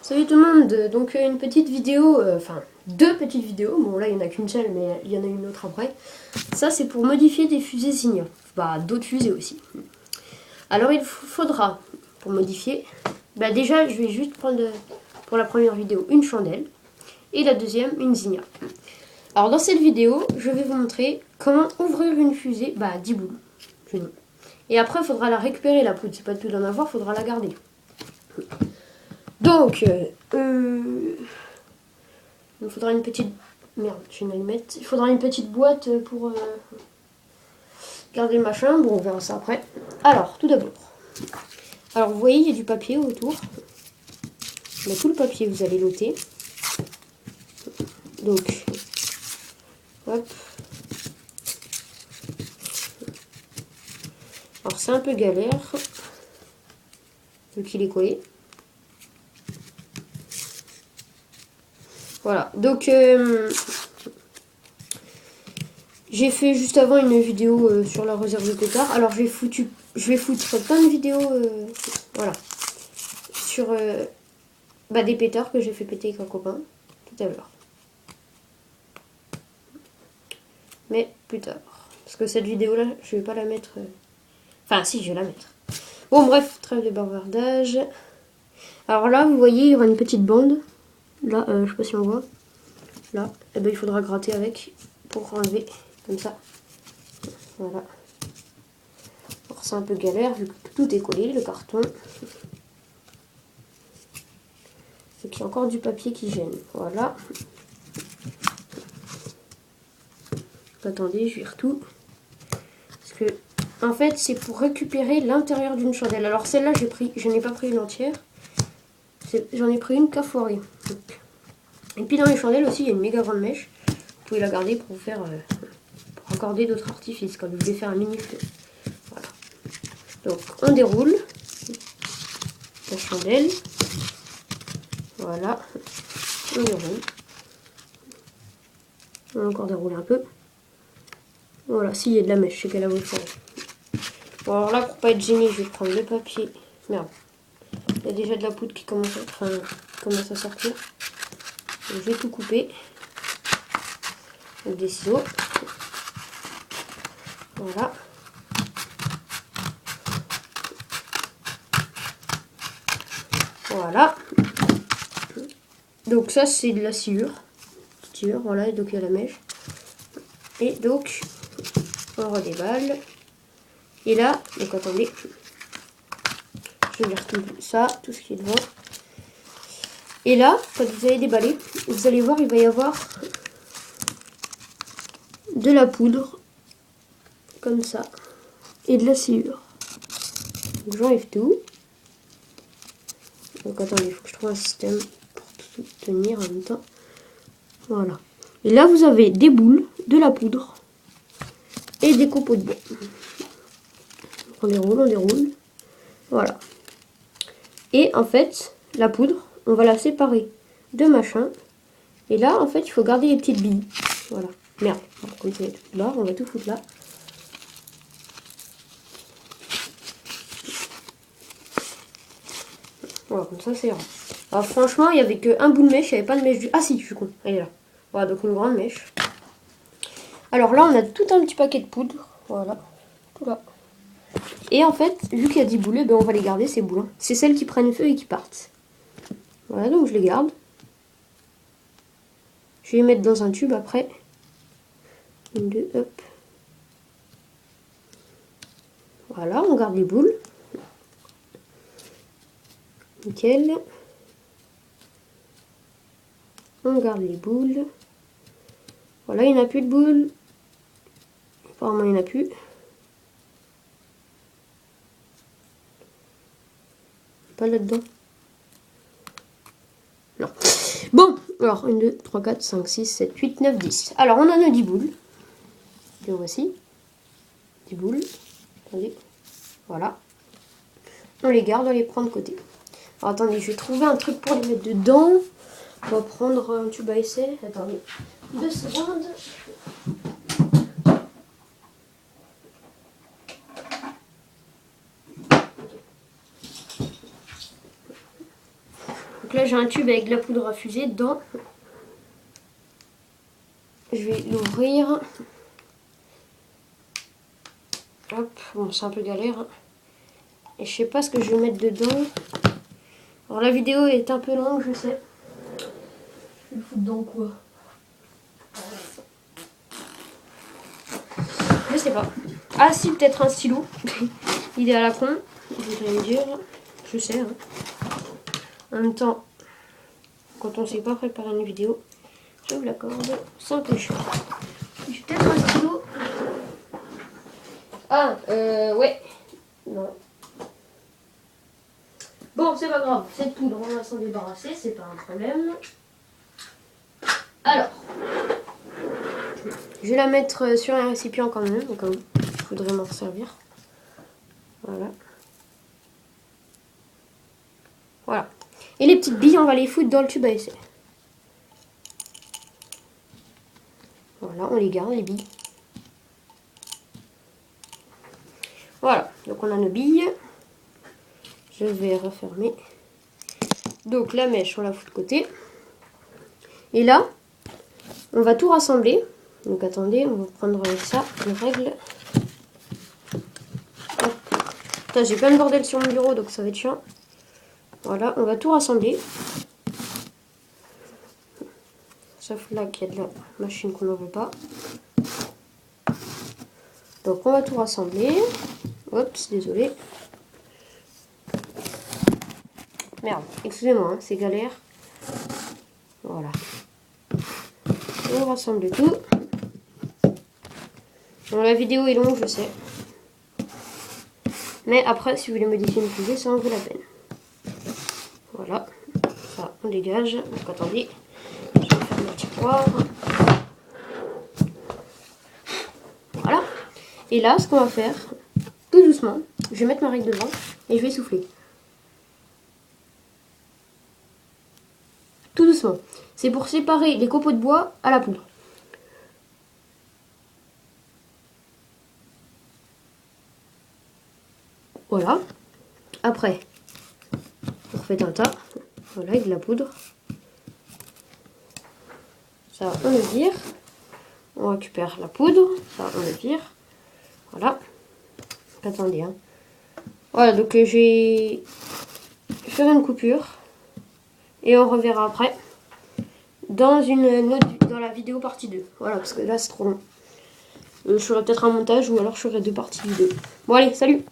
Salut tout le monde, donc une petite vidéo, enfin deux petites vidéos, bon là il n'y en a qu'une seule mais il y en a une autre après. Ça c'est pour modifier des fusées Signia, bah d'autres fusées aussi. Alors il faudra, pour modifier, bah déjà je vais juste prendre pour la première vidéo une chandelle et la deuxième une Signia. Alors dans cette vidéo je vais vous montrer comment ouvrir une fusée, bah 10 boules. Et après il faudra la récupérer la poudre, c'est pas tout d'en avoir, il faudra la garder. Donc, il faudra une petite... Merde, j'ai une allumette. Il faudra une petite boîte pour garder le machin. Bon, on verra ça après. Alors, tout d'abord. Alors, vous voyez, il y a du papier autour. Mais tout le papier, vous allez l'ôter. Donc, hop. Alors, c'est un peu galère. Vu qu'il est collé. Voilà, donc j'ai fait juste avant une vidéo sur la réserve de pétard. Alors je vais foutre plein de vidéos voilà, sur des pétards que j'ai fait péter avec un copain tout à l'heure. Mais plus tard. Parce que cette vidéo là, je vais pas la mettre... Enfin si, je vais la mettre. Bon bref, trêve de bavardage. Alors là, vous voyez, il y aura une petite bande. Là, je sais pas si on voit. Là, et ben, il faudra gratter avec pour enlever comme ça. Voilà. Alors c'est un peu galère vu que tout est collé, le carton. Et qu'il y a encore du papier qui gêne. Voilà. Attendez, je vire tout. Parce que, en fait, c'est pour récupérer l'intérieur d'une chandelle. Alors celle-là, je n'ai pas pris une entière. J'en ai pris une qu'à foirer. Et puis dans les chandelles aussi, il y a une méga grande mèche. Vous pouvez la garder pour faire... pour accorder d'autres artifices, comme je voulais faire un mini feu. Voilà. Donc on déroule la chandelle. Voilà. On déroule. On va encore dérouler un peu. Voilà, s'il y a de la mèche, c'est qu'elle a voulu faire. Bon alors là, pour pas être gêné, je vais prendre le papier. Merde. Il y a déjà de la poudre qui commence à sortir. Donc, je vais tout couper. Avec des ciseaux. Voilà. Voilà. Donc ça c'est de la sciure. Voilà, et donc il y a la mèche. Et donc on redéballe. Et là, donc attendez. Je vais vire tout ça, tout ce qui est devant. Et là, quand vous allez déballer, vous allez voir, il va y avoir de la poudre. Comme ça. Et de la sciure. Donc j'enlève tout. Donc attendez, il faut que je trouve un système pour tout tenir en même temps. Voilà. Et là, vous avez des boules, de la poudre et des copeaux de bois. Donc on déroule. Voilà. Et en fait, la poudre, on va la séparer de machin. Et là, en fait, il faut garder les petites billes. Voilà. Merde. Alors, comme c'est là, on va tout foutre là. Voilà, comme ça, c'est rare. Alors franchement, il n'y avait qu'un bout de mèche, il n'y avait pas de mèche du... Ah si, je suis con, elle est là. Voilà, donc une grande mèche. Alors là, on a tout un petit paquet de poudre. Voilà, tout là. Et en fait, vu qu'il y a 10 boules, ben on va les garder, ces boules. C'est celles qui prennent feu et qui partent. Voilà, donc je les garde. Je vais les mettre dans un tube après. 1, 2, hop. Voilà, on garde les boules. Nickel. On garde les boules. Voilà, il n'y en a plus de boules. Apparemment, il n'y en a plus. Pas là-dedans. Non. Bon, alors 1, 2, 3, 4, 5, 6, 7, 8, 9, 10. Alors, on en a 10 boules. Les voici. 10 boules. Attendez. Voilà. On les garde, on les prend de côté. Alors, attendez, je vais trouver un truc pour les mettre dedans. On va prendre un tube à essai. Attendez. 2 secondes. Donc là j'ai un tube avec de la poudre à fusée dedans. Je vais l'ouvrir. Hop, bon c'est un peu galère. Et je sais pas ce que je vais mettre dedans. Alors la vidéo est un peu longue, je sais. Je vais le foutre dans quoi? Je sais pas. Ah si, peut-être un stylo. Il est à la con, je voudrais dire. Je sais. Hein. En même temps, quand on ne sait pas préparer une vidéo, je vous l'accorde, c'est un peu cher. J'ai peut-être un stylo. Ah, ouais. Non. Bon, c'est pas grave. Cette poudre, on va s'en débarrasser, c'est pas un problème. Alors, je vais la mettre sur un récipient quand même, donc il faudrait m'en servir. Voilà. Voilà. Et les petites billes, on va les foutre dans le tube à essai. Voilà, on les garde, les billes. Voilà, donc on a nos billes. Je vais refermer. Donc la mèche, on la fout de côté. Et là, on va tout rassembler. Donc attendez, on va prendre ça, une règle. Putain, j'ai plein de bordel sur mon bureau, donc ça va être chiant. Voilà, on va tout rassembler. Sauf là qu'il y a de la machine qu'on n'en veut pas. Donc on va tout rassembler. Oups, désolé. Merde, excusez-moi, hein, c'est galère. Voilà. On rassemble tout. Bon, la vidéo est longue, je sais. Mais après, si vous voulez modifier une fusée, ça en vaut la peine. Voilà. Ça, on dégage. Donc attendez. Je vais faire mon petit poire. Voilà. Et là, ce qu'on va faire, tout doucement, je vais mettre ma règle devant et je vais souffler. Tout doucement. C'est pour séparer les copeaux de bois à la poudre. Voilà. Après, on refait un tas. Voilà, avec de la poudre. Ça, on le vire. On récupère la poudre. Ça, on le vire. Voilà. Attendez. Hein. Voilà, donc je vais faire une coupure. Et on reverra après. Dans la vidéo partie 2. Voilà, parce que là, c'est trop long. Je ferai peut-être un montage ou alors je ferai 2 parties vidéo. Bon, allez, salut!